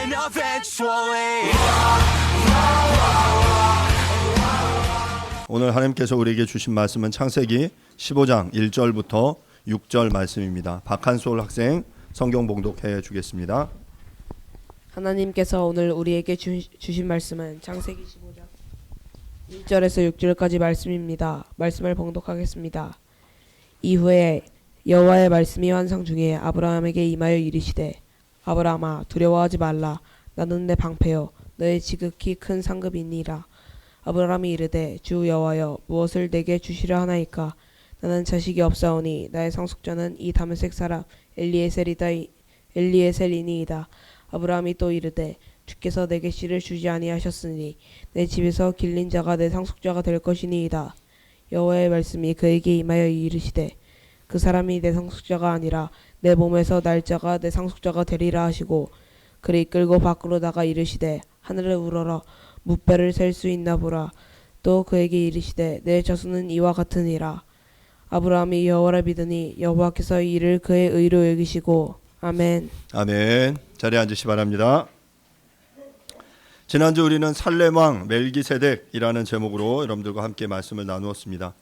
happen eventually. 오늘 하나님께서 우리에게 주신 말씀은 창세기 15장 1절부터 6절 말씀입니다. 박한솔 학생 성경 봉독해 주겠습니다. 하나님께서 오늘 우리에게 주신 말씀은 창세기 15장 1절에서 6절까지 말씀입니다. 말씀을 봉독하겠습니다. 이후에 여호와의 말씀이 환상 중에 아브라함에게 임하여 이르시되 아브라함아 두려워하지 말라. 나는 내 방패요 너의 지극히 큰 상급이니라. 아브라함이 이르되 주 여호와여 무엇을 내게 주시려 하나이까. 나는 자식이 없사오니 나의 상속자는 이 다메섹 사람 엘리에셀이니이다. 아브라함이 또 이르되 주께서 내게 씨를 주지 아니하셨으니 내 집에서 길린 자가 내 상속자가 될 것이니이다. 여호와의 말씀이 그에게 임하여 이르시되 그 사람이 내 상속자가 아니라 내 몸에서 날 자가 내 상속자가 되리라 하시고 그를 이끌고 밖으로 나가 이르시되 하늘을 우러러 뭇배를 셀 수 있나 보라. 또 그에게 이르시되 내 저수는 이와 같으니라. 아브라함이 여호와를 믿으니 여호와께서 이를 그의 의로 여기시고 아멘. 아멘. 자리에 앉으시 바랍니다. 지난주 우리는 살렘왕 멜기세덱이라는 제목으로 여러분들과 함께 말씀을 나누었습니다.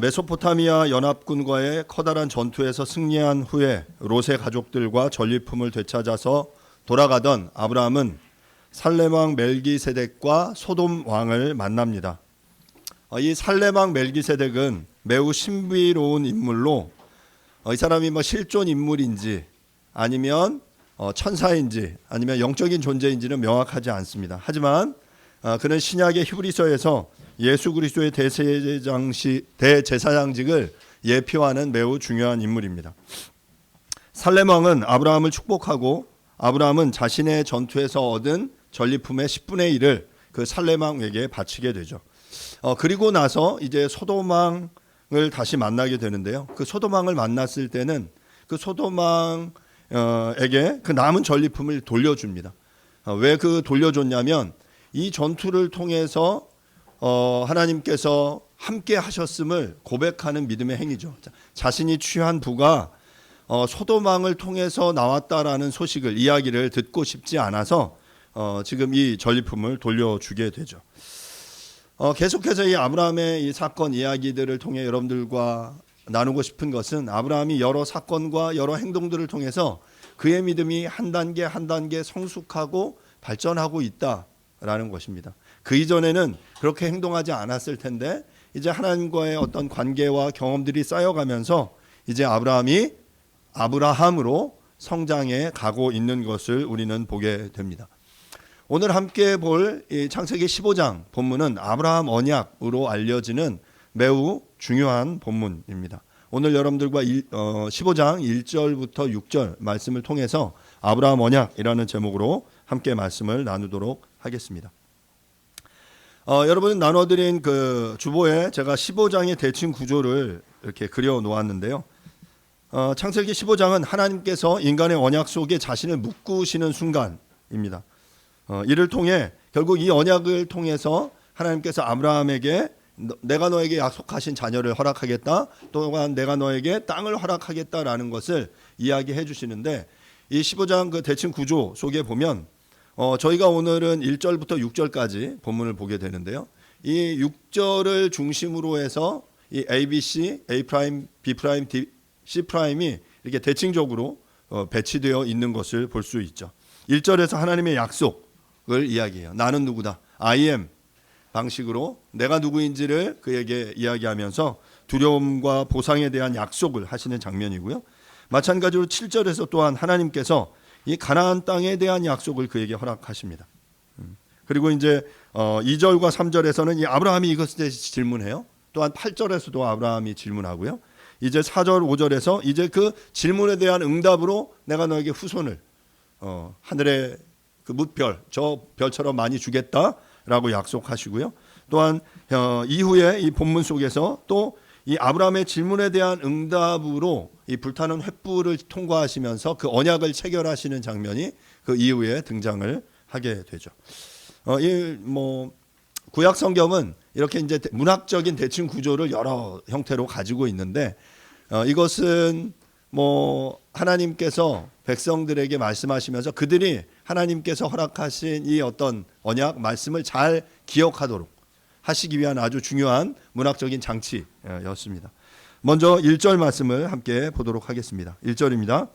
메소포타미아 연합군과의 커다란 전투에서 승리한 후에 롯의 가족들과 전리품을 되찾아서 돌아가던 아브라함은 살렘왕 멜기세덱과 소돔 왕을 만납니다. 이 살렘왕 멜기세덱은 매우 신비로운 인물로 이 사람이 실존 인물인지 아니면 천사인지 아니면 영적인 존재인지는 명확하지 않습니다. 하지만 그는 신약의 히브리서에서 예수 그리스도의 대제사장직을 예표하는 매우 중요한 인물입니다. 살렘 왕은 아브라함을 축복하고 아브라함은 자신의 전투에서 얻은 전리품의 10분의 1을 그 살렘 왕에게 바치게 되죠. 그리고 나서 이제 소돔 왕을 다시 만나게 되는데요. 그 소돔 왕을 만났을 때는 그 소돔 왕에게 그 남은 전리품을 돌려줍니다. 왜 그 돌려줬냐면 이 전투를 통해서 하나님께서 함께 하셨음을 고백하는 믿음의 행위죠. 자신이 취한 부가 소돔 왕을 통해서 나왔다라는 소식을 이야기를 듣고 싶지 않아서 지금 이 전리품을 돌려주게 되죠. 계속해서 이 아브라함의 이 사건 이야기들을 통해 여러분들과 나누고 싶은 것은 아브라함이 여러 사건과 여러 행동들을 통해서 그의 믿음이 한 단계 한 단계 성숙하고 발전하고 있다라는 것입니다. 그 이전에는 그렇게 행동하지 않았을 텐데 이제 하나님과의 어떤 관계와 경험들이 쌓여가면서 이제 아브라함이 아브라함으로 성장해 가고 있는 것을 우리는 보게 됩니다. 오늘 함께 볼 이 창세기 15장 본문은 아브라함 언약으로 알려지는 매우 중요한 본문입니다. 오늘 여러분들과 15장 1절부터 6절 말씀을 통해서 아브라함 언약이라는 제목으로 함께 말씀을 나누도록 하겠습니다. 여러분 나눠드린 그 주보에 제가 15장의 대칭 구조를 이렇게 그려 놓았는데요. 창세기 15장은 하나님께서 인간의 언약 속에 자신을 묶으시는 순간입니다. 이를 통해 결국 이 언약을 통해서 하나님께서 아브라함에게 내가 너에게 약속하신 자녀를 허락하겠다, 또한 내가 너에게 땅을 허락하겠다라는 것을 이야기해 주시는데 이 15장 그 대칭 구조 속에 보면 저희가 오늘은 1절부터 6절까지 본문을 보게 되는데요. 이 6절을 중심으로 해서 이 ABC, A 프라임, B 프라임, C 프라임이 이렇게 대칭적으로 배치되어 있는 것을 볼 수 있죠. 1절에서 하나님의 약속을 이야기해요. 나는 누구다. I am 방식으로 내가 누구인지를 그에게 이야기하면서 두려움과 보상에 대한 약속을 하시는 장면이고요. 마찬가지로 7절에서 또한 하나님께서 이 가나안 땅에 대한 약속을 그에게 허락하십니다. 그리고 이제 2절과 3절에서는 이 아브라함이 이것에 대해서 질문해요. 또한 8절에서도 아브라함이 질문하고요. 이제 4절, 5절에서 이제 그 질문에 대한 응답으로 내가 너에게 후손을 하늘의 그 뭇별, 저 별처럼 많이 주겠다라고 약속하시고요. 또한 이후에 이 본문 속에서 또 이 아브라함의 질문에 대한 응답으로 이 불타는 횃불을 통과하시면서 그 언약을 체결하시는 장면이 그 이후에 등장을 하게 되죠. 구약 성경은 이렇게 이제 문학적인 대칭 구조를 여러 형태로 가지고 있는데 이것은 하나님께서 백성들에게 말씀하시면서 그들이 하나님께서 허락하신 이 어떤 언약 말씀을 잘 기억하도록 하시기 위한 아주 중요한 문학적인 장치였습니다. 먼저 1절 말씀을 함께 보도록 하겠습니다. 1절입니다.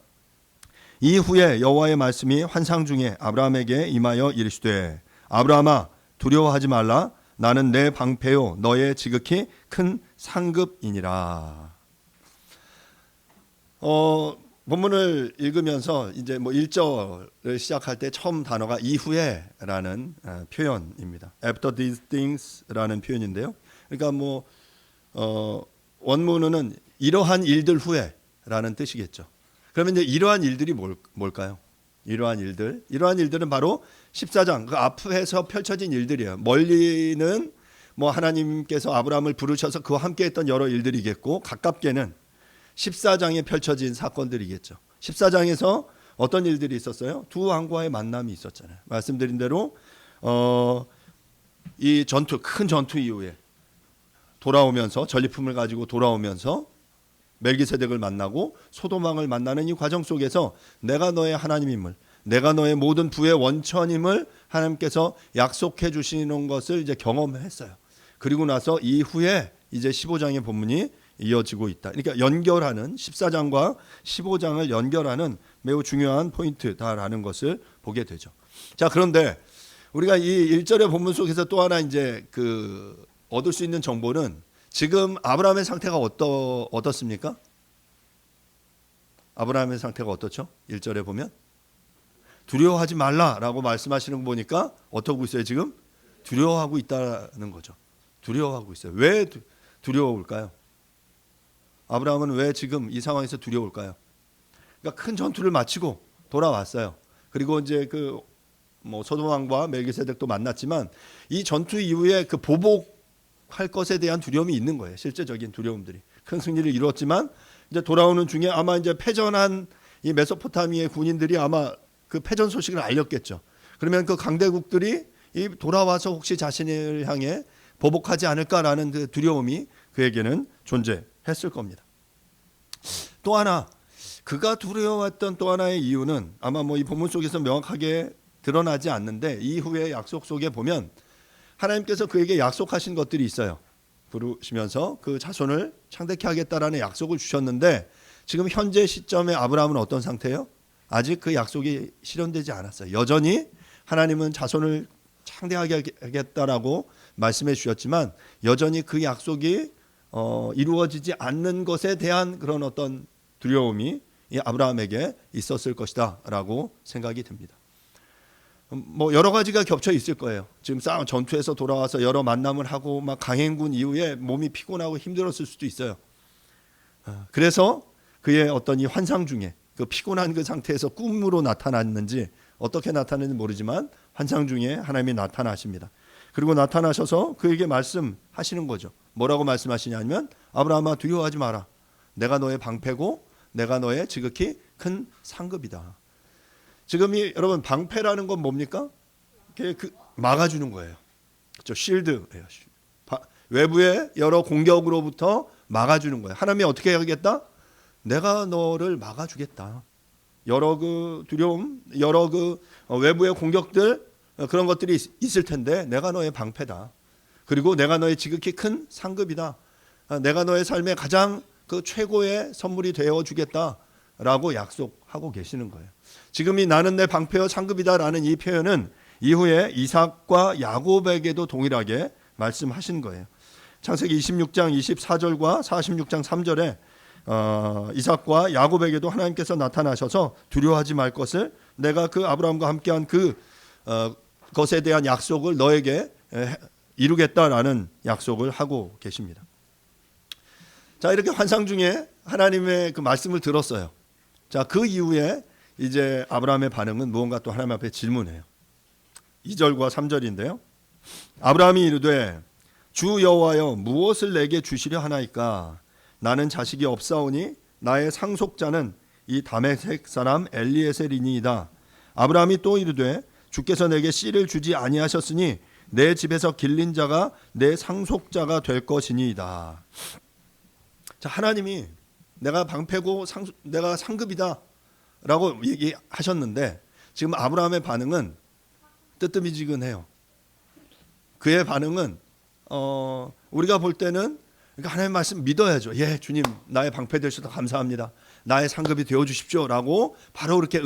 이후에 여호와의 말씀이 환상 중에 아브라함에게 임하여 이르시되 아브라함아 두려워하지 말라 나는 내 방패요 너의 지극히 큰 상급이니라. 본문을 읽으면서 이제 뭐 1절을 시작할 때 처음 단어가 이후에라는 표현입니다. After these things라는 표현인데요. 그러니까 뭐 원문은 이러한 일들 후에라는 뜻이겠죠. 그러면 이제 이러한 일들이 뭘까요? 이러한 일들은 바로 14장 그 앞에서 펼쳐진 일들이에요. 멀리는 뭐 하나님께서 아브라함을 부르셔서 그와 함께했던 여러 일들이겠고 가깝게는 14장에 펼쳐진 사건들이겠죠. 14장에서 어떤 일들이 있었어요? 두 왕과의 만남이 있었잖아요. 말씀드린 대로 이 큰 전투 이후에 돌아오면서 전리품을 가지고 돌아오면서 멜기세덱을 만나고 소돔왕을 만나는 이 과정 속에서 내가 너의 하나님임을, 내가 너의 모든 부의 원천임을 하나님께서 약속해 주시는 것을 이제 경험했어요. 그리고 나서 이후에 이제 15장의 본문이 이어지고 있다. 그러니까 연결하는 14장과 15장을 연결하는 매우 중요한 포인트다라는 것을 보게 되죠. 자, 그런데 우리가 이 1절의 본문 속에서 또 하나 이제 얻을 수 있는 정보는 지금 아브라함의 상태가 어떻습니까? 아브라함의 상태가 어떻죠? 1절에 보면 두려워하지 말라라고 말씀하시는 거 보니까 어떻고 있어요? 지금 두려워하고 있다는 거죠. 두려워하고 있어요. 왜 두려울까요? 아브라함은 왜 지금 이 상황에서 두려울까요? 그러니까 큰 전투를 마치고 돌아왔어요. 그리고 이제 소돔 왕과 멜기세덱도 만났지만 이 전투 이후에 보복할 것에 대한 두려움이 있는 거예요. 실제적인 두려움들이. 큰 승리를 이루었지만 이제 돌아오는 중에 아마 이제 패전한 이 메소포타미아의 군인들이 아마 그 패전 소식을 알렸겠죠. 그러면 그 강대국들이 돌아와서 혹시 자신을 향해 보복하지 않을까라는 그 두려움이 그에게는 존재했을 겁니다. 또 하나 그가 두려워했던 또 하나의 이유는 아마 이 본문 속에서 명확하게 드러나지 않는데 이후의 약속 속에 보면 하나님께서 그에게 약속하신 것들이 있어요. 부르시면서 그 자손을 창대케 하겠다라는 약속을 주셨는데 지금 현재 시점에 아브라함은 어떤 상태예요? 아직 그 약속이 실현되지 않았어요. 여전히 하나님은 자손을 창대하게 하겠다라고 말씀해 주셨지만 여전히 그 약속이 이루어지지 않는 것에 대한 그런 어떤 두려움이 이 아브라함에게 있었을 것이다라고 생각이 듭니다. 여러 가지가 겹쳐 있을 거예요. 지금 전투에서 돌아와서 여러 만남을 하고 막 강행군 이후에 몸이 피곤하고 힘들었을 수도 있어요. 그래서 그의 어떤 이 환상 중에 그 피곤한 그 상태에서 꿈으로 나타났는지 어떻게 나타났는지 모르지만 환상 중에 하나님이 나타나십니다. 그리고 나타나셔서 그에게 말씀하시는 거죠. 뭐라고 말씀하시냐면 아브라함아 두려워하지 마라. 내가 너의 방패고 내가 너의 지극히 큰 상급이다. 지금 여러분 방패라는 건 뭡니까? 막아주는 거예요. 그렇죠? 쉴드예요. 외부의 여러 공격으로부터 막아주는 거예요. 하나님이 어떻게 하겠다? 내가 너를 막아주겠다. 여러 두려움, 여러 외부의 공격들 그런 것들이 있을 텐데 내가 너의 방패다. 그리고 내가 너의 지극히 큰 상급이다. 내가 너의 삶의 가장 최고의 선물이 되어주겠다라고 약속하고 계시는 거예요. 지금 나는 내 방패와 상급이다라는 이 표현은 이후에 이삭과 야곱에게도 동일하게 말씀하신 거예요. 창세기 26장 24절과 46장 3절에 이삭과 야곱에게도 하나님께서 나타나셔서 두려워하지 말 것을 내가 아브라함과 함께한 것에 대한 약속을 너에게 이루겠다라는 약속을 하고 계십니다. 자, 이렇게 환상 중에 하나님의 그 말씀을 들었어요. 자, 그 이후에 이제 아브라함의 반응은 무언가 또 하나님 앞에 질문해요. 2절과 3절인데요. 아브라함이 이르되 주 여호와여 무엇을 내게 주시려 하나이까? 나는 자식이 없사오니 나의 상속자는 이 다메섹 사람 엘리에셀이니이다. 아브라함이 또 이르되 주께서 내게 씨를 주지 아니하셨으니 내 집에서 길린 자가 내 상속자가 될 것이니이다. 자, 하나님이 내가 방패고 내가 상급이다 라고 얘기하셨는데 지금 아브라함의 반응은 뜨뜻미지근해요. 그의 반응은 우리가 볼 때는 그러니까 하나님의 말씀 믿어야죠. 예, 주님 나의 방패 되셔서 감사합니다. 나의 상급이 되어 주십시오라고 바로 그렇게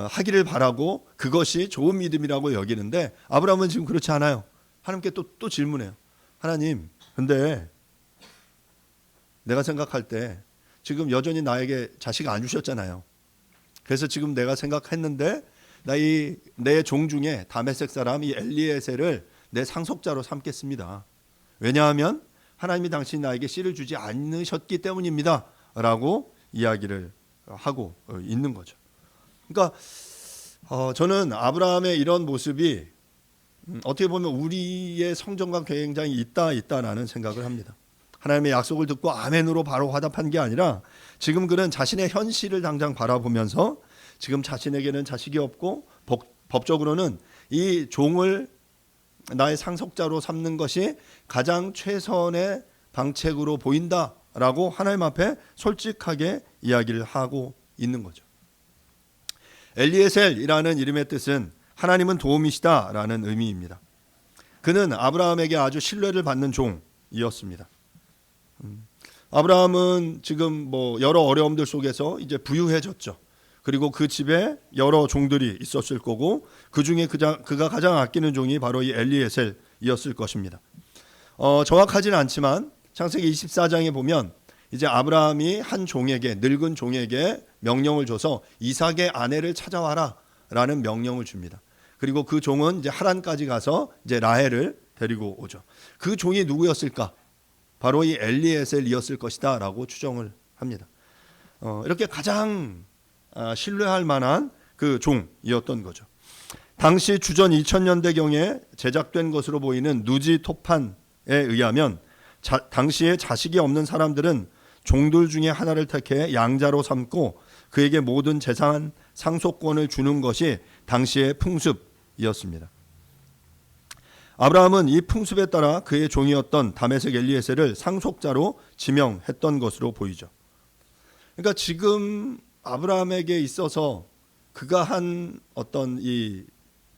하기를 바라고 그것이 좋은 믿음이라고 여기는데 아브라함은 지금 그렇지 않아요. 하나님께 또 질문해요. 하나님, 근데 내가 생각할 때 지금 여전히 나에게 자식 안 주셨잖아요. 그래서 지금 내가 생각했는데 내 종 중에 다메섹 사람 이 엘리에셀을 내 상속자로 삼겠습니다. 왜냐하면 하나님이 당신이 나에게 씨를 주지 않으셨기 때문입니다. 라고 이야기를 하고 있는 거죠. 그러니까 저는 아브라함의 이런 모습이 어떻게 보면 우리의 성정과 굉장히 있다라는 생각을 합니다. 하나님의 약속을 듣고 아멘으로 바로 화답한 게 아니라 지금 그는 자신의 현실을 당장 바라보면서 지금 자신에게는 자식이 없고 법적으로는 이 종을 나의 상속자로 삼는 것이 가장 최선의 방책으로 보인다라고 하나님 앞에 솔직하게 이야기를 하고 있는 거죠. 엘리에셀이라는 이름의 뜻은 하나님은 도움이시다라는 의미입니다. 그는 아브라함에게 아주 신뢰를 받는 종이었습니다. 아브라함은 지금 여러 어려움들 속에서 이제 부유해졌죠. 그리고 그 집에 여러 종들이 있었을 거고 그 중에 그가 가장 아끼는 종이 바로 이 엘리에셀이었을 것입니다. 정확하지는 않지만 창세기 24장에 보면 이제 아브라함이 한 종에게 늙은 종에게 명령을 줘서 이삭의 아내를 찾아와라라는 명령을 줍니다. 그리고 그 종은 이제 하란까지 가서 이제 라헬을 데리고 오죠. 그 종이 누구였을까? 바로 이 엘리에셀이었을 것이다라고 추정을 합니다. 이렇게 가장 신뢰할 만한 그 종이었던 거죠. 당시 주전 2000년대경에 제작된 것으로 보이는 누지 토판에 의하면 당시에 자식이 없는 사람들은 종들 중에 하나를 택해 양자로 삼고 그에게 모든 재산 상속권을 주는 것이 당시의 풍습이었습니다. 아브라함은 이 풍습에 따라 그의 종이었던 다메섹 엘리에셀을 상속자로 지명했던 것으로 보이죠. 그러니까 지금 아브라함에게 있어서 그가 한 어떤 이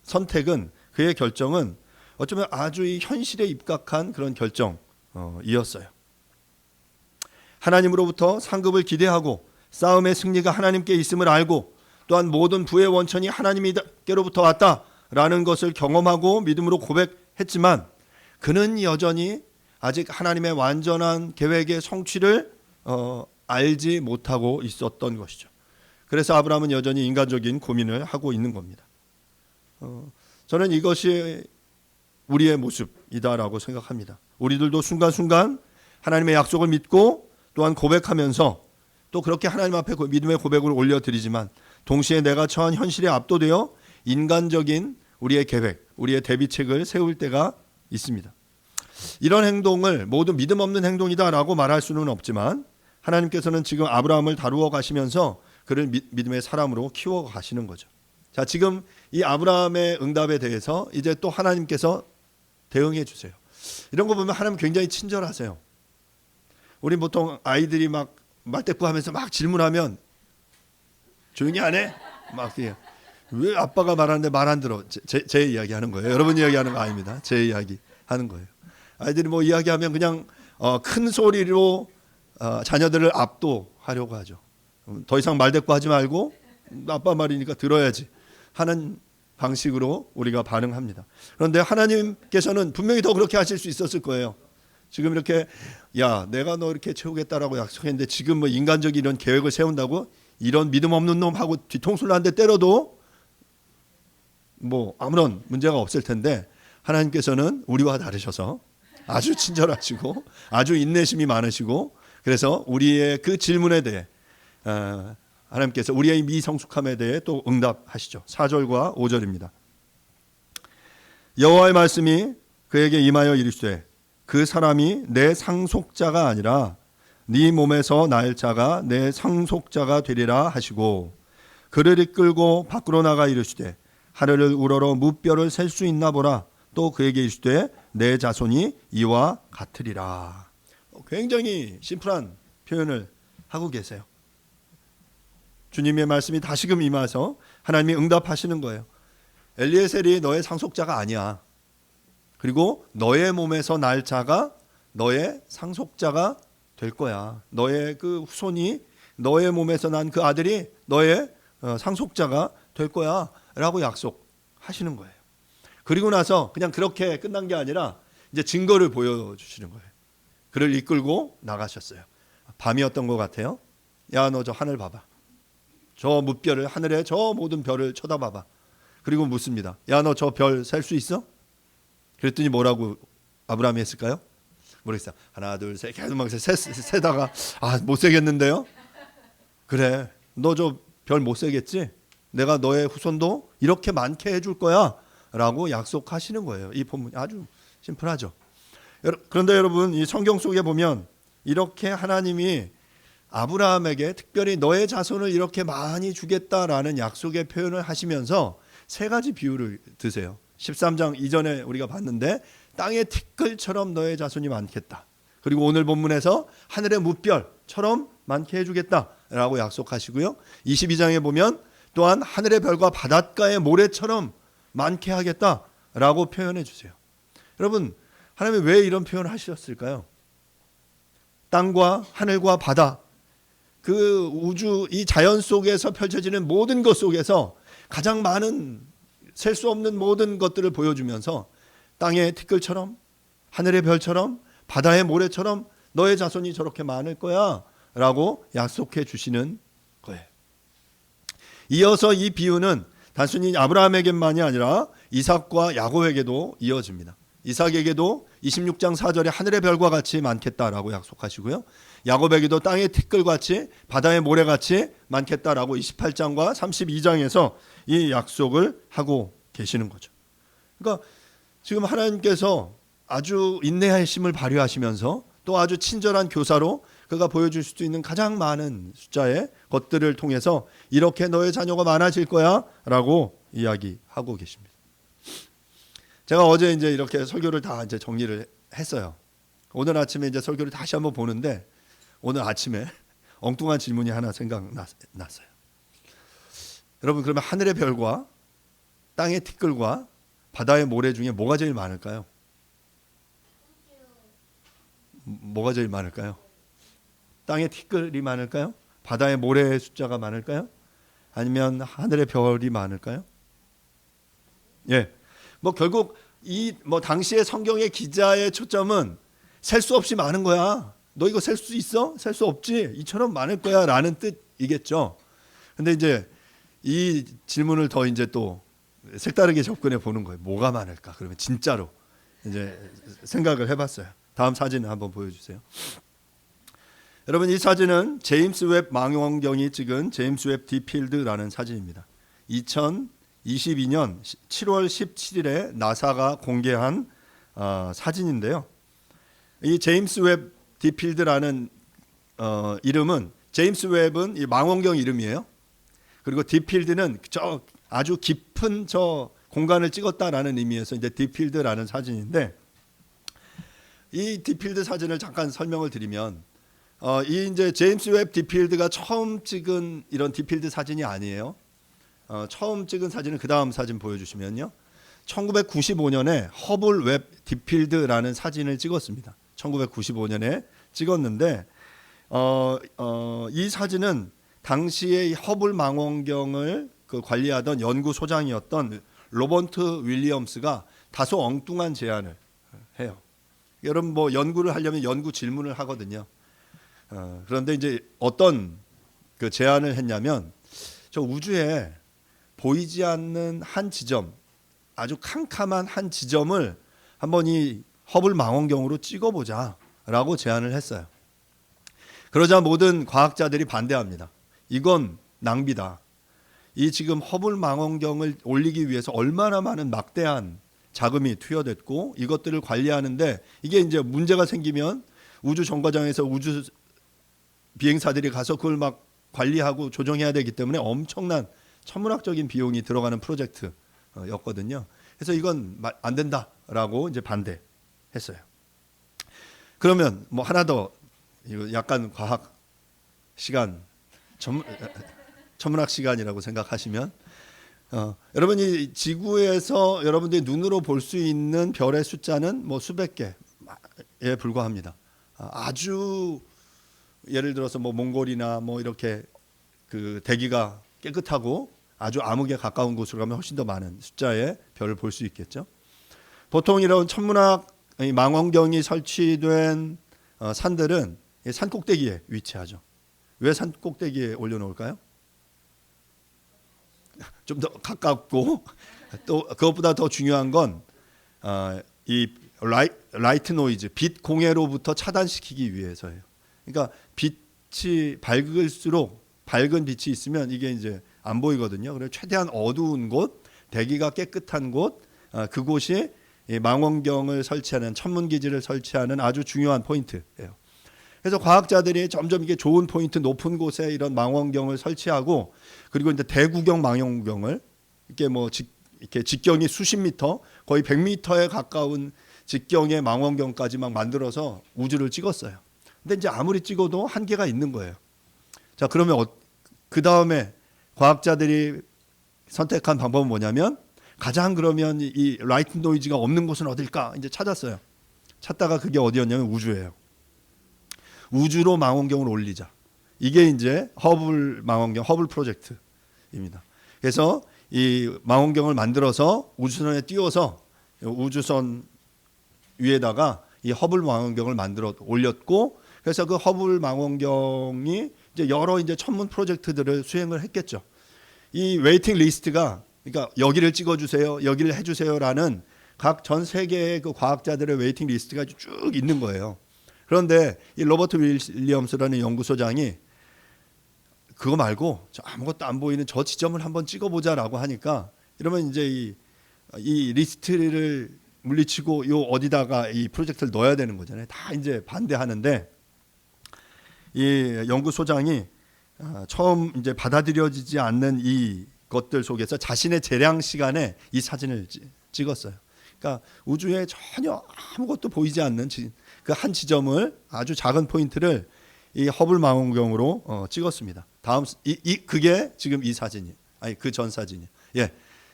선택은 그의 결정은 어쩌면 아주 이 현실에 입각한 그런 결정이었어요. 하나님으로부터 상급을 기대하고 싸움의 승리가 하나님께 있음을 알고 또한 모든 부의 원천이 하나님께로부터 왔다라는 것을 경험하고 믿음으로 고백했지만 그는 여전히 아직 하나님의 완전한 계획의 성취를 알지 못하고 있었던 것이죠. 그래서 아브라함은 여전히 인간적인 고민을 하고 있는 겁니다. 저는 이것이 우리의 모습이다라고 생각합니다. 우리들도 순간순간 하나님의 약속을 믿고 또한 고백하면서 또 그렇게 하나님 앞에 믿음의 고백을 올려드리지만 동시에 내가 처한 현실에 압도되어 인간적인 우리의 계획, 우리의 대비책을 세울 때가 있습니다. 이런 행동을 모두 믿음 없는 행동이다라고 말할 수는 없지만 하나님께서는 지금 아브라함을 다루어 가시면서 그를 믿음의 사람으로 키워 가시는 거죠. 자, 지금 이 아브라함의 응답에 대해서 이제 또 하나님께서 대응해 주세요. 이런 거 보면 하나님 굉장히 친절하세요. 우리 보통 아이들이 막 말대꾸하면서 막 질문하면 조용히 안 해? 막 왜 아빠가 말하는데 말 안 들어? 제 이야기 하는 거예요. 여러분 이야기 하는 거 아닙니다. 제 이야기 하는 거예요. 아이들이 뭐 이야기하면 그냥 큰 소리로 자녀들을 압도하려고 하죠. 더 이상 말대꾸하지 말고 아빠 말이니까 들어야지 하는 방식으로 우리가 반응합니다. 그런데 하나님께서는 분명히 더 그렇게 하실 수 있었을 거예요. 지금 이렇게 야 내가 너 이렇게 채우겠다라고 약속했는데 지금 뭐 인간적인 이런 계획을 세운다고 이런 믿음 없는 놈하고 뒤통수를 한 대 때려도 뭐 아무런 문제가 없을 텐데 하나님께서는 우리와 다르셔서 아주 친절하시고 아주 인내심이 많으시고 그래서 우리의 그 질문에 대해 하나님께서 우리의 미성숙함에 대해 또 응답하시죠. 4절과 5절입니다. 여호와의 말씀이 그에게 임하여 이르시되 그 사람이 내 상속자가 아니라 네 몸에서 날 자가 내 상속자가 되리라 하시고 그를 이끌고 밖으로 나가 이르시되 하늘을 우러러 무뼈를 셀 수 있나 보라. 또 그에게 이르시되 내 자손이 이와 같으리라. 굉장히 심플한 표현을 하고 계세요. 주님의 말씀이 다시금 임하서 하나님이 응답하시는 거예요. 엘리에셀이 너의 상속자가 아니야. 그리고 너의 몸에서 날 자가 너의 상속자가 될 거야. 너의 그 후손이 너의 몸에서 난 그 아들이 너의 상속자가 될 거야 라고 약속하시는 거예요. 그리고 나서 그냥 그렇게 끝난 게 아니라 이제 증거를 보여주시는 거예요. 그를 이끌고 나가셨어요. 밤이었던 것 같아요. 야, 너 저 하늘 봐봐. 저 무별을, 하늘의 저 모든 별을 쳐다봐봐. 그리고 묻습니다. 야, 너 저 별 셀 수 있어? 그랬더니 뭐라고 아브라함이 했을까요? 모르겠어요. 하나 둘 셋 계속 막 세다가 못 세겠는데요. 그래, 너 저 별 못 세겠지? 내가 너의 후손도 이렇게 많게 해줄 거야 라고 약속하시는 거예요. 이 본문이 아주 심플하죠. 그런데 여러분, 이 성경 속에 보면 이렇게 하나님이 아브라함에게 특별히 너의 자손을 이렇게 많이 주겠다라는 약속의 표현을 하시면서 세 가지 비유를 드세요. 13장 이전에 우리가 봤는데 땅의 티끌처럼 너의 자손이 많겠다. 그리고 오늘 본문에서 하늘의 무별처럼 많게 해주겠다라고 약속하시고요. 22장에 보면 또한 하늘의 별과 바닷가의 모래처럼 많게 하겠다라고 표현해 주세요. 여러분, 하나님이 왜 이런 표현을 하셨을까요? 땅과 하늘과 바다, 그 우주, 이 자연 속에서 펼쳐지는 모든 것 속에서 가장 많은, 셀 수 없는 모든 것들을 보여주면서 땅의 티끌처럼, 하늘의 별처럼, 바다의 모래처럼 너의 자손이 저렇게 많을 거야 라고 약속해 주시는 거예요. 이어서 이 비유는 단순히 아브라함에게만이 아니라 이삭과 야곱에게도 이어집니다. 이삭에게도 26장 4절에 하늘의 별과 같이 많겠다라고 약속하시고요. 야곱에게도 땅의 티끌같이 바다의 모래같이 많겠다라고 28장과 32장에서 이 약속을 하고 계시는 거죠. 그러니까 지금 하나님께서 아주 인내하심을 발휘하시면서 또 아주 친절한 교사로 그가 보여줄 수 있는 가장 많은 숫자의 것들을 통해서 이렇게 너의 자녀가 많아질 거야 라고 이야기하고 계십니다. 제가 어제 이제 이렇게 설교를 다 이제 정리를 했어요. 오늘 아침에 이제 설교를 다시 한번 보는데 오늘 아침에 엉뚱한 질문이 하나 생각났어요. 여러분, 그러면 하늘의 별과 땅의 티끌과 바다의 모래 중에 뭐가 제일 많을까요? 뭐가 제일 많을까요? 땅의 티끌이 많을까요? 바다의 모래의 숫자가 많을까요? 아니면 하늘의 별이 많을까요? 예. 뭐 결국 이 뭐 당시의 성경의 기자의 초점은 셀 수 없이 많은 거야. 너 이거 셀 수 있어? 셀 수 없지? 이처럼 많을 거야 라는 뜻이겠죠. 근데 이제 이 질문을 더 이제 또 색다르게 접근해 보는 거예요. 뭐가 많을까? 그러면 진짜로 이제 생각을 해봤어요. 다음 사진을 한번 보여주세요. 여러분, 이 사진은 제임스 웹 망원경이 찍은 제임스 웹 딥필드라는 사진입니다. 2022년 7월 17일에 나사가 공개한 사진인데요. 이 제임스 웹 딥필드라는 이름은, 제임스 웹은 이 망원경 이름이에요. 그리고 딥필드는 저 아주 깊은 저 공간을 찍었다라는 의미에서 이제 딥필드라는 사진인데, 이 딥필드 사진을 잠깐 설명을 드리면, 이 이제 제임스 웹 딥필드가 처음 찍은 이런 딥필드 사진이 아니에요. 처음 찍은 사진은 그 다음 사진 보여주시면요. 1995년에 허블 웹 딥필드라는 사진을 찍었습니다. 1995년에 찍었는데 이 사진은 당시에 허블 망원경을 관리하던 연구소장이었던 로버트 윌리엄스가 다소 엉뚱한 제안을 해요. 여러분, 뭐 연구를 하려면 연구 질문을 하거든요. 그런데 이제 어떤 그 제안을 했냐면, 저 우주에 보이지 않는 한 지점, 아주 캄캄한 한 지점을 한번 이 허블 망원경으로 찍어보자라고 제안을 했어요. 그러자 모든 과학자들이 반대합니다. 이건 낭비다. 이 지금 허블 망원경을 올리기 위해서 얼마나 많은 막대한 자금이 투여됐고, 이것들을 관리하는데 이게 이제 문제가 생기면 우주 정거장에서 우주 비행사들이 가서 그걸 막 관리하고 조정해야 되기 때문에 엄청난 천문학적인 비용이 들어가는 프로젝트였거든요. 그래서 이건 안 된다라고 이제 반대했어요. 그러면 뭐 하나 더, 이거 약간 과학 시간, 천문학 시간이라고 생각하시면, 여러분이 지구에서 여러분들이 눈으로 볼 수 있는 별의 숫자는 뭐 수백 개에 불과합니다. 아주 예를 들어서 뭐 몽골이나 뭐 이렇게 그 대기가 깨끗하고 아주 암흑에 가까운 곳으로 가면 훨씬 더 많은 숫자의 별을 볼 수 있겠죠. 보통 이런 천문학 망원경이 설치된 산들은 산 꼭대기에 위치하죠. 왜 산 꼭대기에 올려놓을까요? 좀 더 가깝고 또 그것보다 더 중요한 건 이 라이트 노이즈, 빛 공해로부터 차단시키기 위해서예요. 그러니까 빛이 밝을수록 밝은 빛이 있으면 이게 이제 안 보이거든요. 그래서 최대한 어두운 곳, 대기가 깨끗한 곳, 그곳이 이 망원경을 설치하는 천문기지를 설치하는 아주 중요한 포인트예요. 그래서 과학자들이 점점 이게 좋은 포인트 높은 곳에 이런 망원경을 설치하고 그리고 이제 대구경 망원경을 이렇게 뭐 이렇게 직경이 수십 미터 거의 100m에 가까운 직경의 망원경까지 막 만들어서 우주를 찍었어요. 근데 이제 아무리 찍어도 한계가 있는 거예요. 자, 그러면 그 다음에 과학자들이 선택한 방법은 뭐냐면 가장 그러면 이 라이트 노이즈가 없는 곳은 어딜까 이제 찾았어요. 찾다가 그게 어디였냐면 우주예요. 우주로 망원경을 올리자. 이게 이제 허블 망원경, 허블 프로젝트입니다. 그래서 이 망원경을 만들어서 우주선에 띄워서 우주선 위에다가 이 허블 망원경을 만들어 올렸고, 그래서 그 허블 망원경이 이제 여러 이제 천문 프로젝트들을 수행을 했겠죠. 이 웨이팅 리스트가 그러니까 여기를 찍어주세요, 여기를 해주세요라는 각 전 세계의 그 과학자들의 웨이팅 리스트가 쭉 있는 거예요. 그런데 이 로버트 윌리엄스라는 연구소장이 그거 말고 아무것도 안 보이는 저 지점을 한번 찍어보자라고 하니까 이러면 이제 이 리스트를 물리치고 요 어디다가 이 프로젝트를 넣어야 되는 거잖아요. 다 이제 반대하는데 이 연구소장이 처음 이제 받아들여지지 않는 이 것들 속에서 자신의 재량 시간에 이 사진을 찍었어요. 그러니까 우주에 전혀 아무것도 보이지 않는 그 한 지점을 아주 작은 포인트를 이 허블 망원경으로 찍었습니다. 다음 그게 지금 이 사진이 아니 그 전 사진이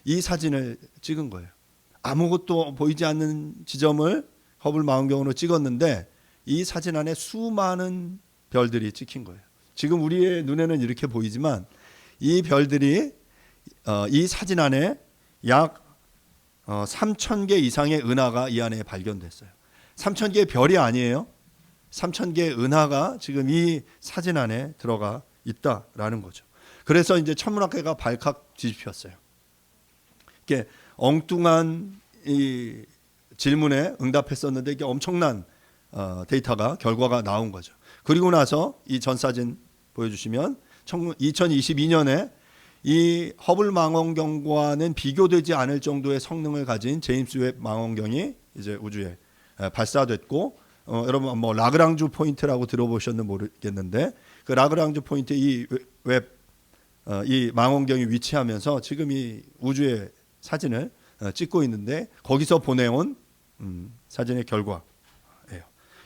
이 사진을 찍은 거예요. 아무것도 보이지 않는 지점을 허블 망원경으로 찍었는데 이 사진 안에 수많은 별들이 찍힌 거예요. 지금 우리의 눈에는 이렇게 보이지만 이 별들이 이 사진 안에 약 3,000개 이상의 은하가 이 안에 발견됐어요. 3,000개의 별이 아니에요. 3,000개의 은하가 지금 이 사진 안에 들어가 있다라는 거죠. 그래서 이제 천문학계가 발칵 뒤집혔어요. 이게 엉뚱한 이 질문에 응답했었는데 이게 엄청난 데이터가 결과가 나온 거죠. 그리고 나서 이 전 사진 보여주시면 2022년에 이 허블 망원경과는 비교되지 않을 정도의 성능을 가진 제임스 웹 망원경이 이제 우주에 발사됐고 여러분 뭐 라그랑주 포인트라고 들어보셨는지 모르겠는데 그 라그랑주 포인트 이 망원경이 위치하면서 지금 이 우주의 사진을 찍고 있는데 거기서 보내온 사진의 결과예요.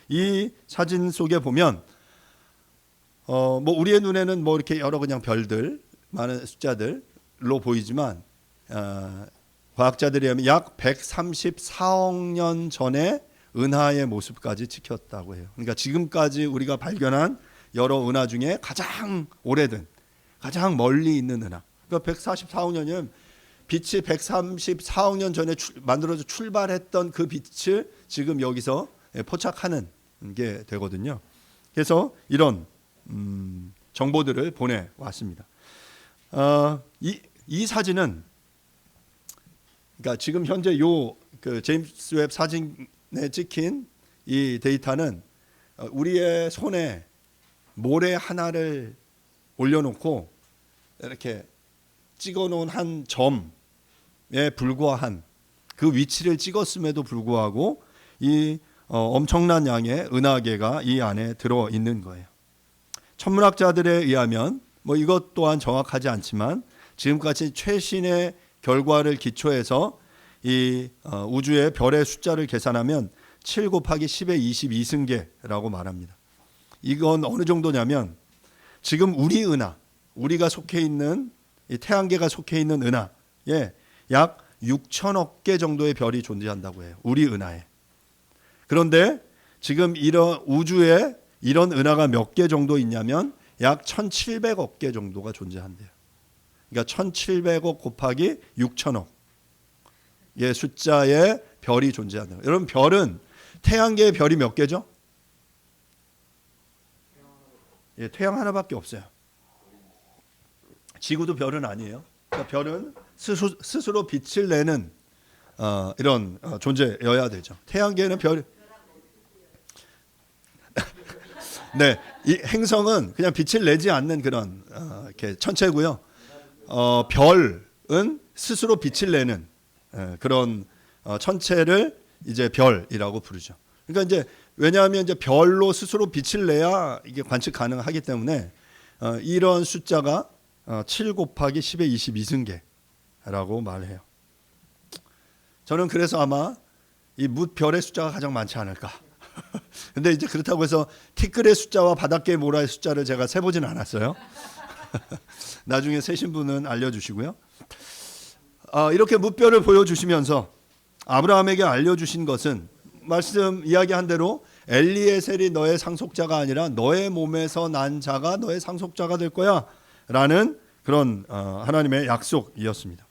이 사진 속에 보면 뭐 우리의 눈에는 뭐 이렇게 여러 그냥 별들 많은 숫자들로 보이지만 과학자들이 하면 약 134억 년 전에 은하의 모습까지 찍혔다고 해요. 그러니까 지금까지 우리가 발견한 여러 은하 중에 가장 오래된, 가장 멀리 있는 은하. 그러니까 144억 년이면 빛이 134억 년 전에 만들어져 출발했던 그 빛을 지금 여기서 포착하는 게 되거든요. 그래서 이런 정보들을 보내왔습니다. 이 사진은 그러니까 지금 현재 그 제임스 웹 사진에 찍힌 이 데이터는 우리의 손에 모래 하나를 올려놓고 이렇게 찍어놓은 한 점에 불과한 그 위치를 찍었음에도 불구하고 이 엄청난 양의 은하계가 이 안에 들어 있는 거예요. 천문학자들에 의하면 뭐 이것 또한 정확하지 않지만 지금까지 최신의 결과를 기초해서 이 우주의 별의 숫자를 계산하면 7 곱하기 10의 22승계라고 말합니다. 이건 어느 정도냐면 지금 우리 은하, 우리가 속해 있는 이 태양계가 속해 있는 은하 약 6천억 개 정도의 별이 존재한다고 해요. 우리 은하에. 그런데 지금 이런 우주에 이런 은하가 몇 개 정도 있냐면 약 1700억 개 정도가 존재한대요. 그러니까 1700억 곱하기 6천억 의 숫자의 별이 존재한다. 여러분 별은 태양계의 별이 몇 개죠? 태양 하나밖에 없어요. 지구도 별은 아니에요. 그러니까 별은 스스로 빛을 내는 이런 존재여야 되죠. 태양계는 별 네, 이 행성은 그냥 빛을 내지 않는 그런 이렇게 천체고요. 별은 스스로 빛을 내는 그런 천체를 이제 별이라고 부르죠. 그러니까 이제 왜냐하면 이제 별로 스스로 빛을 내야 이게 관측 가능하기 때문에 이런 숫자가 7 곱하기 10의 22승계라고 말해요. 저는 그래서 아마 이 뭇별의 숫자가 가장 많지 않을까. 근데 이제 그렇다고 해서 티끌의 숫자와 바닷개 모라의 숫자를 제가 세보진 않았어요. 나중에 세신 분은 알려주시고요. 이렇게 뭇별을 보여주시면서 아브라함에게 알려주신 것은 말씀 이야기한 대로 엘리에셀이 너의 상속자가 아니라 너의 몸에서 난 자가 너의 상속자가 될 거야 라는 그런 하나님의 약속이었습니다.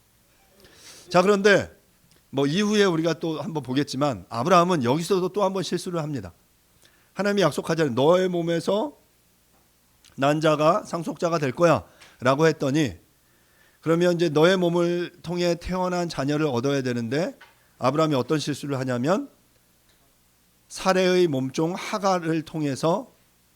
자, 그런데 뭐 이후에 우리가 또 한번 보겠지만 아브라함은 여기서도 또 한번 실수를 합니다. 하나님이 약속하잖아요. 너의 몸에서 난 자가 상속자가 될 거야 라고 했더니 그러면 이제 너의 몸을 통해 태어난 자녀를 얻어야 되는데 아브라함이 어떤 실수를 하냐면 사레의 몸종 하갈을 통해서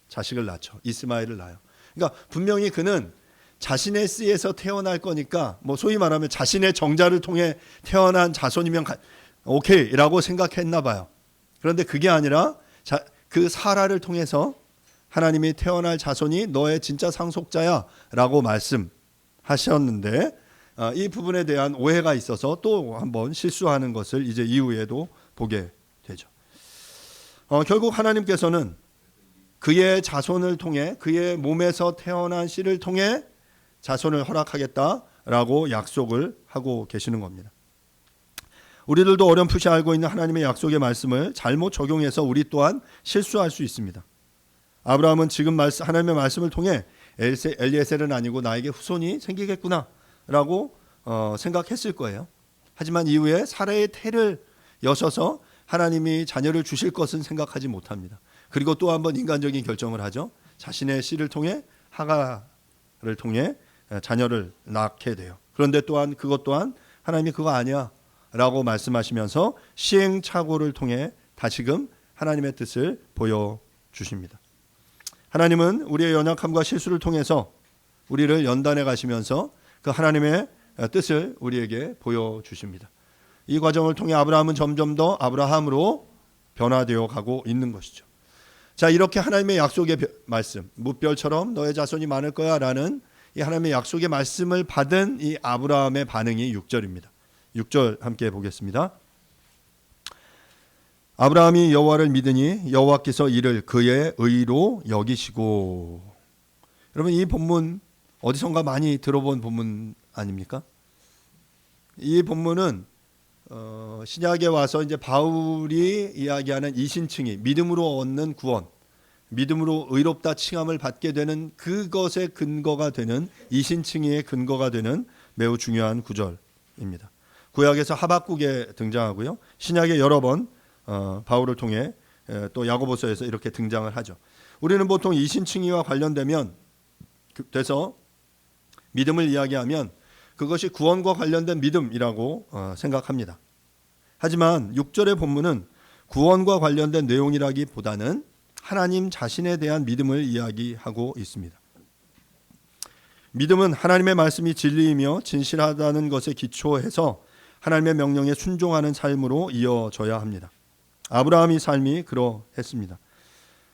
자식을 낳죠. 이스마엘을 낳아요. 그러니까 분명히 그는 자신의 씨에서 태어날 거니까 뭐 소위 말하면 자신의 정자를 통해 태어난 자손이면 오케이라고 생각했나 봐요. 그런데 그게 아니라 그 사라를 통해서 하나님이 태어날 자손이 너의 진짜 상속자야라고 말씀하셨는데 이 부분에 대한 오해가 있어서 또 한번 실수하는 것을 이제 이후에도 보게 되죠. 결국 하나님께서는 그의 자손을 통해 그의 몸에서 태어난 씨를 통해 자손을 허락하겠다라고 약속을 하고 계시는 겁니다. 우리들도 어렴풋이 알고 있는 하나님의 약속의 말씀을 잘못 적용해서 우리 또한 실수할 수 있습니다. 아브라함은 지금 하나님의 말씀을 통해 엘리에셀은 아니고 나에게 후손이 생기겠구나라고 생각했을 거예요. 하지만 이후에 사라의 태를 여셔서 하나님이 자녀를 주실 것은 생각하지 못합니다. 그리고 또 한번 인간적인 결정을 하죠. 자신의 씨를 통해 하갈을 통해 자녀를 낳게 돼요. 그런데 또한 그것 또한 하나님이 그거 아니야 라고 말씀하시면서 시행착오를 통해 다시금 하나님의 뜻을 보여주십니다. 하나님은 우리의 연약함과 실수를 통해서 우리를 연단해 가시면서 그 하나님의 뜻을 우리에게 보여주십니다. 이 과정을 통해 아브라함은 점점 더 아브라함으로 변화되어 가고 있는 것이죠. 자, 이렇게 하나님의 약속의 말씀, 뭇별처럼 너의 자손이 많을 거야 라는 이 하나님의 약속의 말씀을 받은 이 아브라함의 반응이 6절입니다. 6절 함께 보겠습니다. 아브라함이 여호와를 믿으니 여호와께서 이를 그의 의로 여기시고. 여러분 이 본문 어디선가 많이 들어본 본문 아닙니까? 이 본문은 신약에 와서 이제 바울이 이야기하는 이신칭의 믿음으로 얻는 구원, 믿음으로 의롭다 칭함을 받게 되는 그것의 근거가 되는 이신칭의의 근거가 되는 매우 중요한 구절입니다. 구약에서 하박국에 등장하고요. 신약에 여러 번 바울을 통해 또 야고보서에서 이렇게 등장을 하죠. 우리는 보통 이신칭의와 관련되면 돼서 믿음을 이야기하면 그것이 구원과 관련된 믿음이라고 생각합니다. 하지만 6절의 본문은 구원과 관련된 내용이라기보다는 하나님 자신에 대한 믿음을 이야기하고 있습니다. 믿음은 하나님의 말씀이 진리이며 진실하다는 것에 기초해서 하나님의 명령에 순종하는 삶으로 이어져야 합니다. 아브라함의 삶이 그러했습니다.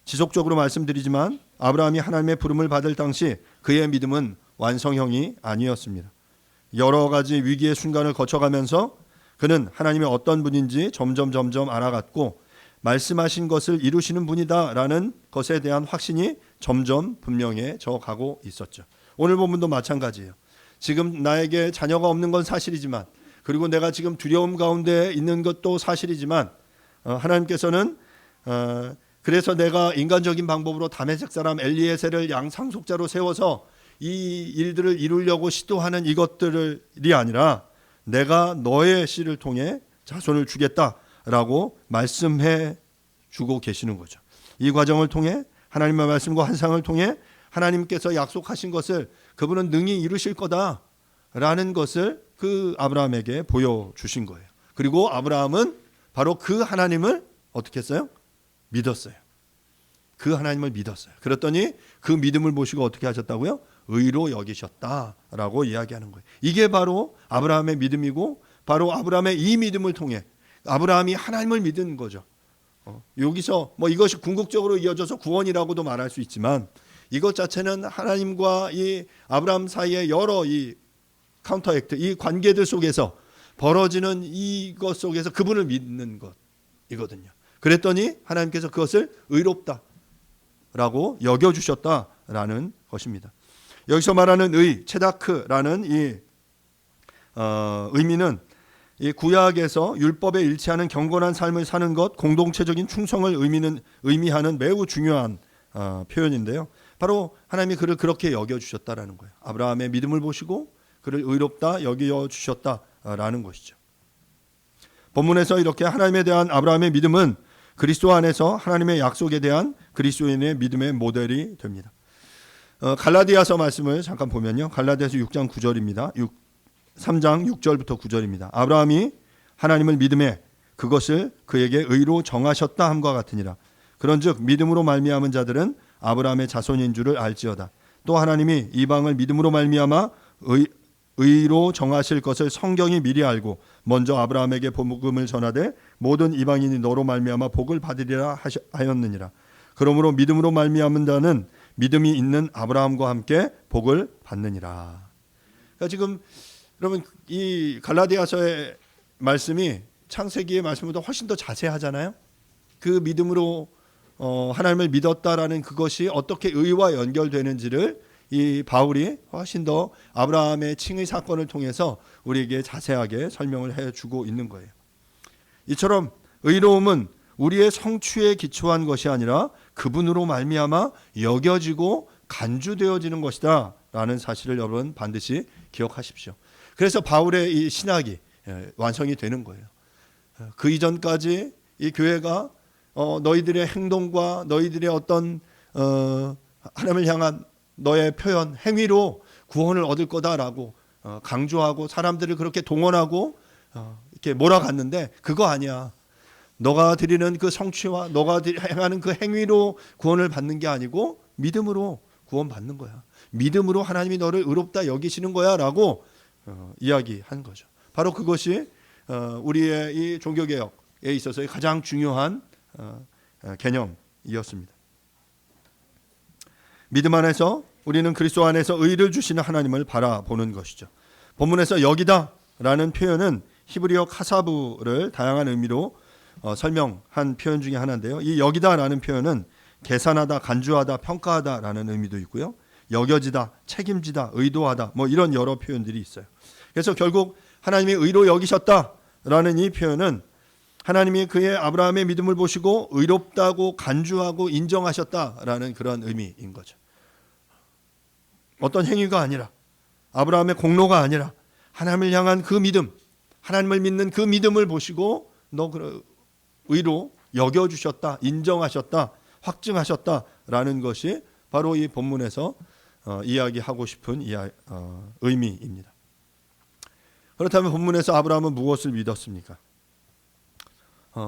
지속적으로 말씀드리지만 아브라함이 하나님의 부름을 받을 당시 그의 믿음은 완성형이 아니었습니다. 여러 가지 위기의 순간을 거쳐가면서 그는 하나님의 어떤 분인지 점점 알아갔고 말씀하신 것을 이루시는 분이다라는 것에 대한 확신이 점점 분명해져 가고 있었죠. 오늘 본문도 마찬가지예요. 지금 나에게 자녀가 없는 건 사실이지만, 그리고 내가 지금 두려움 가운데 있는 것도 사실이지만, 하나님께서는 그래서 내가 인간적인 방법으로 다메섹 사람 엘리에셀을 양상속자로 세워서 이 일들을 이루려고 시도하는 이것들이 아니라 내가 너의 씨를 통해 자손을 주겠다라고 말씀해 주고 계시는 거죠. 이 과정을 통해 하나님의 말씀과 환상을 통해 하나님께서 약속하신 것을 그분은 능히 이루실 거다라는 것을 그 아브라함에게 보여주신 거예요. 그리고 아브라함은 바로 그 하나님을 어떻게 했어요? 믿었어요. 그 하나님을 믿었어요. 그랬더니 그 믿음을 보시고 어떻게 하셨다고요? 의로 여기셨다라고 이야기하는 거예요. 이게 바로 아브라함의 믿음이고, 바로 아브라함의 이 믿음을 통해 아브라함이 하나님을 믿은 거죠. 여기서 뭐 이것이 궁극적으로 이어져서 구원이라고도 말할 수 있지만, 이것 자체는 하나님과 이 아브라함 사이의 여러 이 카운터 액트, 이 관계들 속에서 벌어지는 이것 속에서 그분을 믿는 것이거든요. 그랬더니 하나님께서 그것을 의롭다라고 여겨주셨다라는 것입니다. 여기서 말하는 의, 체다크라는 이 의미는 이 구약에서 율법에 일치하는 경건한 삶을 사는 것, 공동체적인 충성을 의미하는 매우 중요한 표현인데요. 바로 하나님이 그를 그렇게 여겨주셨다라는 거예요. 아브라함의 믿음을 보시고 그를 의롭다 여겨주셨다라는 것이죠. 본문에서 이렇게 하나님에 대한 아브라함의 믿음은 그리스도 안에서 하나님의 약속에 대한 그리스도인의 믿음의 모델이 됩니다. 갈라디아서 말씀을 잠깐 보면요. 갈라디아서 6장 9절입니다. 3장 6절부터 9절입니다. 아브라함이 하나님을 믿음에 그것을 그에게 의로 정하셨다 함과 같으니라. 그런즉 믿음으로 말미암은 자들은 아브라함의 자손인 줄을 알지어다. 또 하나님이 이방을 믿음으로 말미암아 의로 정하실 것을 성경이 미리 알고 먼저 아브라함에게 복음을 전하되 모든 이방인이 너로 말미암아 복을 받으리라 하였느니라. 그러므로 믿음으로 말미암은 자는 믿음이 있는 아브라함과 함께 복을 받느니라. 그러니까 지금 여러분 이 갈라디아서의 말씀이 창세기의 말씀보다 훨씬 더 자세하잖아요. 그 믿음으로 하나님을 믿었다라는 그것이 어떻게 의와 연결되는지를 이 바울이 훨씬 더 아브라함의 칭의 사건을 통해서 우리에게 자세하게 설명을 해주고 있는 거예요. 이처럼 의로움은 우리의 성취에 기초한 것이 아니라 그분으로 말미암아 여겨지고 간주되어지는 것이다 라는 사실을 여러분 반드시 기억하십시오. 그래서 바울의 이 신학이 완성이 되는 거예요. 그 이전까지 이 교회가 너희들의 행동과 너희들의 어떤 하나님을 향한 너의 표현, 행위로 구원을 얻을 거다라고 강조하고 사람들을 그렇게 동원하고 이렇게 몰아갔는데 그거 아니야. 너가 드리는 그 성취와 너가 행하는 그 행위로 구원을 받는 게 아니고 믿음으로 구원받는 거야. 믿음으로 하나님이 너를 의롭다 여기시는 거야 라고 이야기한 거죠. 바로 그것이 우리의 이 종교개혁에 있어서의 가장 중요한 개념이었습니다. 믿음 안에서 우리는 그리스도 안에서 의를 주시는 하나님을 바라보는 것이죠. 본문에서 여기다라는 표현은 히브리어 카사부를 다양한 의미로 설명한 표현 중에 하나인데요. 이 여기다라는 표현은 계산하다, 간주하다, 평가하다라는 의미도 있고요. 여겨지다, 책임지다, 의도하다 뭐 이런 여러 표현들이 있어요. 그래서 결국 하나님이 의로 여기셨다라는 이 표현은 하나님이 그의 아브라함의 믿음을 보시고 의롭다고 간주하고 인정하셨다라는 그런 의미인 거죠. 어떤 행위가 아니라 아브라함의 공로가 아니라 하나님을 향한 그 믿음, 하나님을 믿는 그 믿음을 보시고 너 의로 여겨주셨다, 인정하셨다, 확증하셨다라는 것이 바로 이 본문에서 이야기하고 싶은 의미입니다. 그렇다면 본문에서 아브라함은 무엇을 믿었습니까?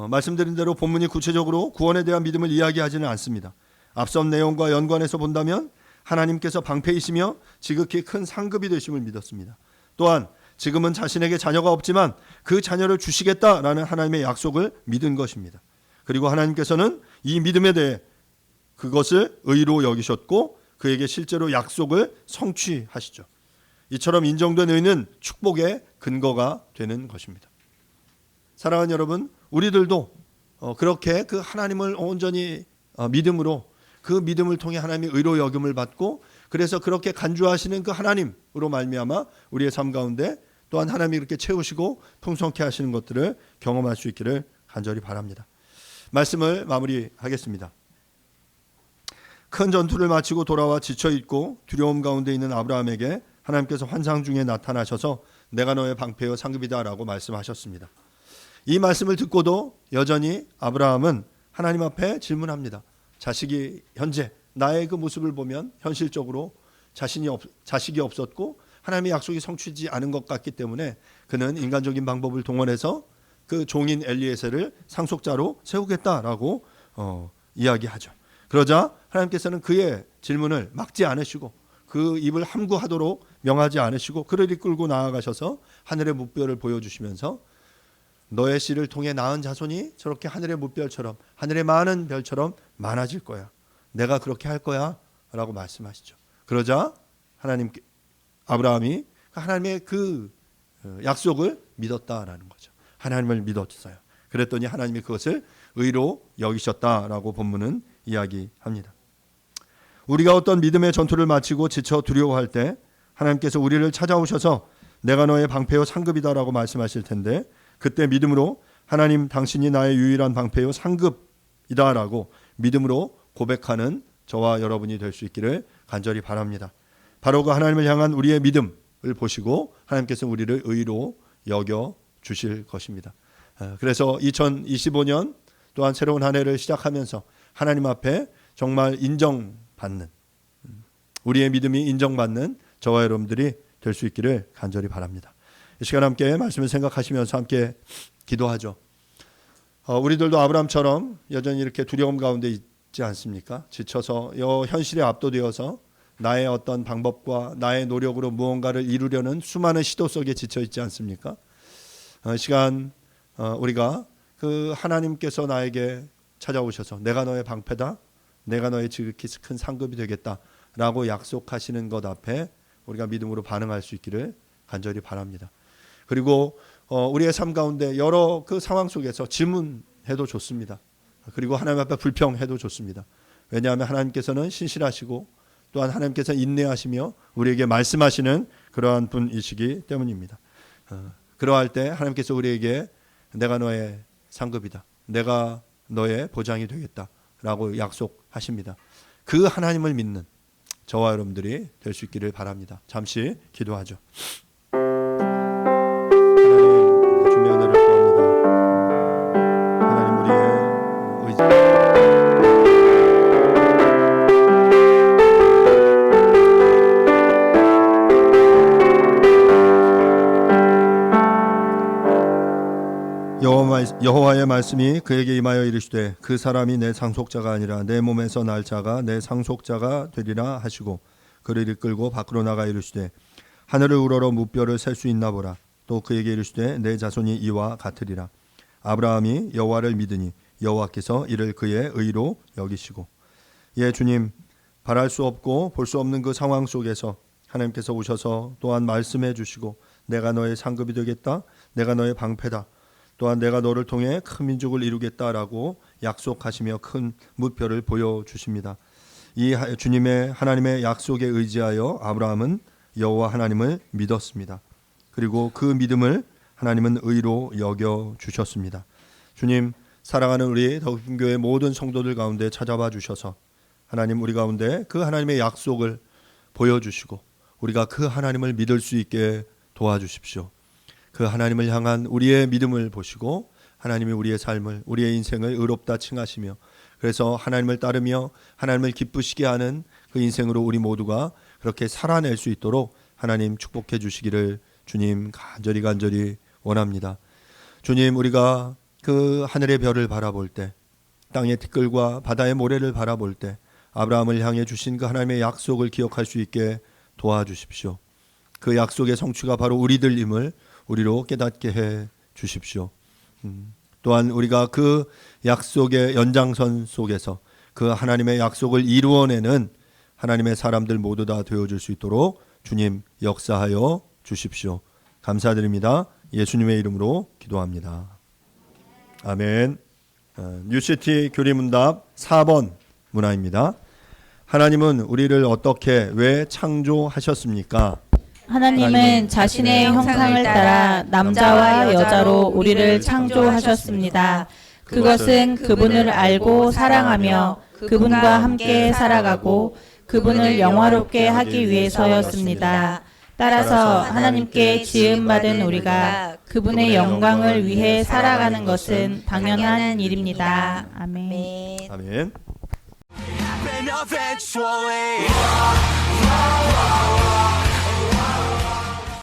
말씀드린 대로 본문이 구체적으로 구원에 대한 믿음을 이야기하지는 않습니다. 앞선 내용과 연관해서 본다면 하나님께서 방패이시며 지극히 큰 상급이 되심을 믿었습니다. 또한 지금은 자신에게 자녀가 없지만 그 자녀를 주시겠다라는 하나님의 약속을 믿은 것입니다. 그리고 하나님께서는 이 믿음에 대해 그것을 의로 여기셨고 그에게 실제로 약속을 성취하시죠. 이처럼 인정된 의는 축복의 근거가 되는 것입니다. 사랑하는 여러분, 우리들도 그렇게 그 하나님을 온전히 믿음으로 그 믿음을 통해 하나님의 의로 여김을 받고 그래서 그렇게 간주하시는 그 하나님으로 말미암아 우리의 삶 가운데 또한 하나님이 그렇게 채우시고 풍성케 하시는 것들을 경험할 수 있기를 간절히 바랍니다. 말씀을 마무리하겠습니다. 큰 전투를 마치고 돌아와 지쳐있고 두려움 가운데 있는 아브라함에게 하나님께서 환상 중에 나타나셔서 내가 너의 방패요 상급이다 라고 말씀하셨습니다. 이 말씀을 듣고도 여전히 아브라함은 하나님 앞에 질문합니다. 자식이 현재 나의 그 모습을 보면 현실적으로 자식이 없었고 하나님의 약속이 성취되지 않은 것 같기 때문에 그는 인간적인 방법을 동원해서 그 종인 엘리에셀을 상속자로 세우겠다라고 이야기하죠. 그러자 하나님께서는 그의 질문을 막지 않으시고 그 입을 함구하도록 명하지 않으시고 그를 이끌고 나아가셔서 하늘의 무뼈를 보여주시면서 너의 씨를 통해 낳은 자손이 저렇게 하늘의 무별처럼 하늘의 많은 별처럼 많아질 거야. 내가 그렇게 할 거야 라고 말씀하시죠. 그러자 아브라함이 하나님의 그 약속을 믿었다라는 거죠. 하나님을 믿었어요. 그랬더니 하나님이 그것을 의로 여기셨다라고 본문은 이야기합니다. 우리가 어떤 믿음의 전투를 마치고 지쳐 두려워할 때 하나님께서 우리를 찾아오셔서 내가 너의 방패요 상급이다라고 말씀하실 텐데 그때 믿음으로 하나님 당신이 나의 유일한 방패요 상급이다라고 믿음으로 고백하는 저와 여러분이 될 수 있기를 간절히 바랍니다. 바로 그 하나님을 향한 우리의 믿음을 보시고 하나님께서 우리를 의로 여겨 주실 것입니다. 그래서 2025년 또한 새로운 한 해를 시작하면서 하나님 앞에 정말 인정받는 우리의 믿음이 인정받는 저와 여러분들이 될 수 있기를 간절히 바랍니다. 이 시간 함께 말씀을 생각하시면서 함께 기도하죠. 우리들도 아브라함처럼 여전히 이렇게 두려움 가운데 있지 않습니까? 지쳐서 현실에 압도되어서 나의 어떤 방법과 나의 노력으로 무언가를 이루려는 수많은 시도 속에 지쳐 있지 않습니까? 이 시간 우리가 그 하나님께서 나에게 찾아오셔서 내가 너의 방패다, 내가 너의 지극히 큰 상급이 되겠다라고 약속하시는 것 앞에 우리가 믿음으로 반응할 수 있기를 간절히 바랍니다. 그리고 우리의 삶 가운데 여러 그 상황 속에서 질문해도 좋습니다. 그리고 하나님 앞에 불평해도 좋습니다. 왜냐하면 하나님께서는 신실하시고 또한 하나님께서 인내하시며 우리에게 말씀하시는 그러한 분이시기 때문입니다. 그러할 때 하나님께서 우리에게 내가 너의 상급이다, 내가 너의 보장이 되겠다라고 약속하십니다. 그 하나님을 믿는 저와 여러분들이 될 수 있기를 바랍니다. 잠시 기도하죠. 하나님 주님의 은혜를 구합니다. 하나님 우리의 의지 여호와의 말씀이 그에게 임하여 이르시되 그 사람이 내 상속자가 아니라 내 몸에서 날 자가 내 상속자가 되리라 하시고 그를 이끌고 밖으로 나가 이르시되 하늘을 우러러 무뼈를 셀 수 있나 보라. 또 그에게 이르시되 내 자손이 이와 같으리라. 아브라함이 여호와를 믿으니 여호와께서 이를 그의 의로 여기시고. 예, 주님, 바랄 수 없고 볼 수 없는 그 상황 속에서 하나님께서 오셔서 또한 말씀해 주시고 내가 너의 상급이 되겠다, 내가 너의 방패다, 또한 내가 너를 통해 큰 민족을 이루겠다라고 약속하시며 큰 무표를 보여주십니다. 이 주님의 하나님의 약속에 의지하여 아브라함은 여호와 하나님을 믿었습니다. 그리고 그 믿음을 하나님은 의로 여겨 주셨습니다. 주님, 사랑하는 우리 더욱교회 모든 성도들 가운데 찾아와 주셔서 하나님 우리 가운데 그 하나님의 약속을 보여주시고 우리가 그 하나님을 믿을 수 있게 도와주십시오. 그 하나님을 향한 우리의 믿음을 보시고 하나님이 우리의 삶을, 우리의 인생을 의롭다 칭하시며 그래서 하나님을 따르며 하나님을 기쁘시게 하는 그 인생으로 우리 모두가 그렇게 살아낼 수 있도록 하나님 축복해 주시기를 주님 간절히 원합니다. 주님, 우리가 그 하늘의 별을 바라볼 때, 땅의 티끌과 바다의 모래를 바라볼 때 아브라함을 향해 주신 그 하나님의 약속을 기억할 수 있게 도와주십시오. 그 약속의 성취가 바로 우리들임을 우리로 깨닫게 해 주십시오. 또한 우리가 그 약속의 연장선 속에서 그 하나님의 약속을 이루어내는 하나님의 사람들 모두 다 되어줄 수 있도록 주님 역사하여 주십시오. 감사드립니다. 예수님의 이름으로 기도합니다. 아멘. 뉴시티 교리문답 4번 문화입니다. 하나님은 우리를 어떻게 왜 창조하셨습니까? 하나님은 자신의 형상을 따라 남자와 여자로 우리를 창조하셨습니다. 그것은 그분을 알고 사랑하며 그분과 함께 살아가고 그분을 영화롭게 하기 위해서였습니다. 따라서 하나님께 지음받은 우리가 그분의 영광을 위해 살아가는 것은 당연한 일입니다. 아멘. 아멘. Happen eventually.